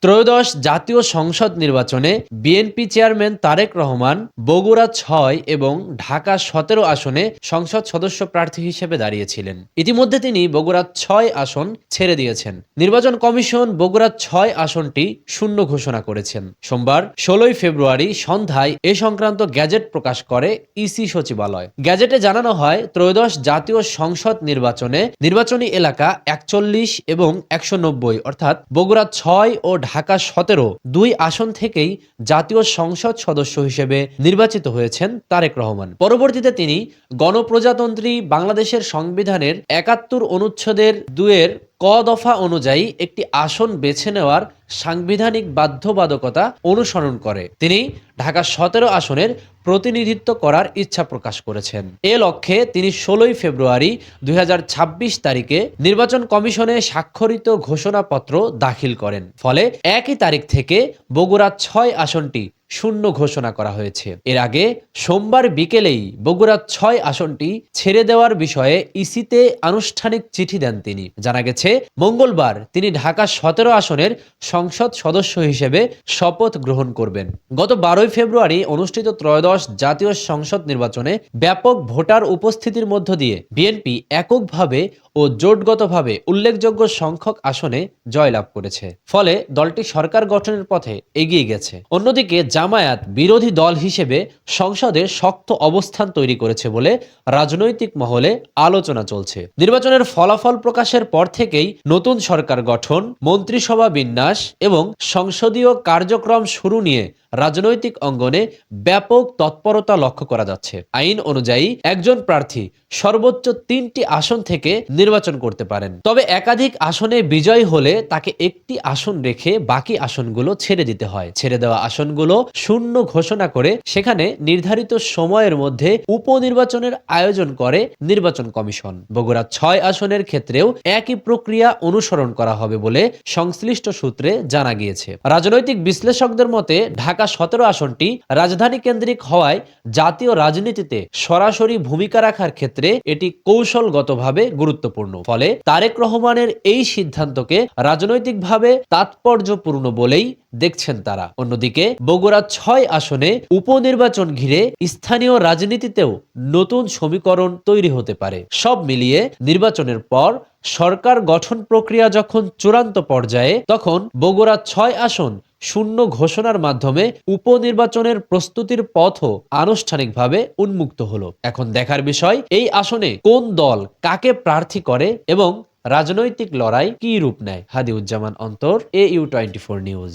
ত্রয়োদশ জাতীয় সংসদ নির্বাচনে বিএনপি চেয়ারম্যান তারেক রহমান বগুড়া ৬ এবং ঢাকা ১৭ আসনে সংসদ সদস্য প্রার্থী হিসেবে দাঁড়িয়েছিলেন। ইতিমধ্যে তিনি বগুড়া ৬ আসন ছেড়ে দিয়েছেন। নির্বাচন কমিশন বগুড়া ৬ আসনটি শূন্য ঘোষণা করেছেন। সোমবার ১৬ ফেব্রুয়ারি সন্ধ্যায় এ সংক্রান্ত গ্যাজেট প্রকাশ করে ইসি সচিবালয়। গ্যাজেটে জানানো হয়, ত্রয়োদশ জাতীয় সংসদ নির্বাচনে নির্বাচনী এলাকা ৪১ এবং ১৯০ অর্থাৎ বগুড়া ৬ ও ঢাকা ১৭ দুই আসন থেকেই জাতীয় সংসদ সদস্য হিসেবে নির্বাচিত হয়েছেন তারেক রহমান। পরবর্তীতে তিনি গণপ্রজাতন্ত্রী বাংলাদেশের সংবিধানের ৭১ অনুচ্ছেদের ২ ক দফা অনুযায়ী একটি আসন বেছে নেওয়ার সাংবিধানিক বাধ্যবাধকতা অনুসরণ করে তিনি ঢাকা ১৭ আসনের প্রতিনিধিত্ব করার ইচ্ছা প্রকাশ করেছেন। এ লক্ষ্যে তিনি ১৬ ফেব্রুয়ারি ২০২৬ তারিখে নির্বাচন কমিশনে স্বাক্ষরিত ঘোষণাপত্র দাখিল করেন। ফলে একই তারিখ থেকে বগুড়া ৬ আসনটি শূন্য ঘোষণা করা হয়েছে। এর আগে সোমবার বিকেলেই বগুড়া ৬ আসনটি ছেড়ে দেওয়ার বিষয়ে ইসিতে আনুষ্ঠানিক চিঠি দেন তিনি। জানা গেছে, মঙ্গলবার তিনি ঢাকা ১৭ আসনের সংসদ সদস্য হিসেবে শপথ গ্রহণ করবেন। গত ১২ ফেব্রুয়ারি অনুষ্ঠিত ত্রয়োদশ জাতীয় সংসদ নির্বাচনে ব্যাপক ভোটার উপস্থিতির মধ্য দিয়ে বিএনপি এককভাবে ও জোটগতভাবে উল্লেখযোগ্য সংখ্যক আসনে জয়লাভ করেছে। ফলে দলটি সরকার গঠনের পথে এগিয়ে গেছে। অন্যদিকে জামায়াত বিরোধী দল হিসেবে সংসদে শক্ত অবস্থান তৈরি করেছে বলে রাজনৈতিক মহলে আলোচনা চলছে। নির্বাচনের ফলাফল প্রকাশের পর থেকেই নতুন সরকার গঠন, মন্ত্রিসভা বিন্যাস এবং সংসদীয় কার্যক্রম শুরু নিয়ে রাজনৈতিক অঙ্গনে ব্যাপক তৎপরতা লক্ষ্য করা যাচ্ছে। আইন অনুযায়ী একজন প্রার্থী সর্বোচ্চ ৩টি আসন থেকে নির্বাচন করতে পারেন। তবে একাধিক আসনে বিজয় হলে তাকে একটি আসন রেখে বাকি আসনগুলো ছেড়ে দিতে হয়। ছেড়ে দেওয়া আসনগুলো শূন্য ঘোষণা করে সেখানে নির্ধারিত সময়ের মধ্যে উপনির্বাচনের আয়োজন করে নির্বাচন কমিশন। বগুড়া ৬ আসনের ক্ষেত্রেও একই প্রক্রিয়া অনুসরণ করা হবে বলে সংশ্লিষ্ট সূত্রে জানা গিয়েছে। রাজনৈতিক বিশ্লেষকদের মতে ঢাকা ১৭ আসনটি রাজধানী কেন্দ্রিক হওয়ায় জাতীয় রাজনীতিতে সরাসরি ভূমিকা রাখার ক্ষেত্রে এটি কৌশলগতভাবে গুরুত্বপূর্ণ। ফলে তারেক রহমানের এই সিদ্ধান্তকে রাজনৈতিকভাবে তাৎপর্যপূর্ণ বলেই দেখছেন তারা। অন্যদিকে বগুড়া ৬ আসনে উপনির্বাচন ঘিরে স্থানীয় রাজনীতিতেও নতুন সমীকরণ তৈরি হতে পারে। সব মিলিয়ে নির্বাচনের পর সরকার গঠন প্রক্রিয়া যখন চূড়ান্ত পর্যায়ে, তখন বগুড়া ৬ আসন শূন্য ঘোষণার মাধ্যমে উপনির্বাচনের প্রস্তুতির পথও আনুষ্ঠানিকভাবে উন্মুক্ত হলো। এখন দেখার বিষয়, এই আসনে কোন দল কাকে প্রার্থী করে এবং রাজনৈতিক লড়াই কী রূপ নেয়। হাদিউজ্জামান অন্তর, AU24 নিউজ।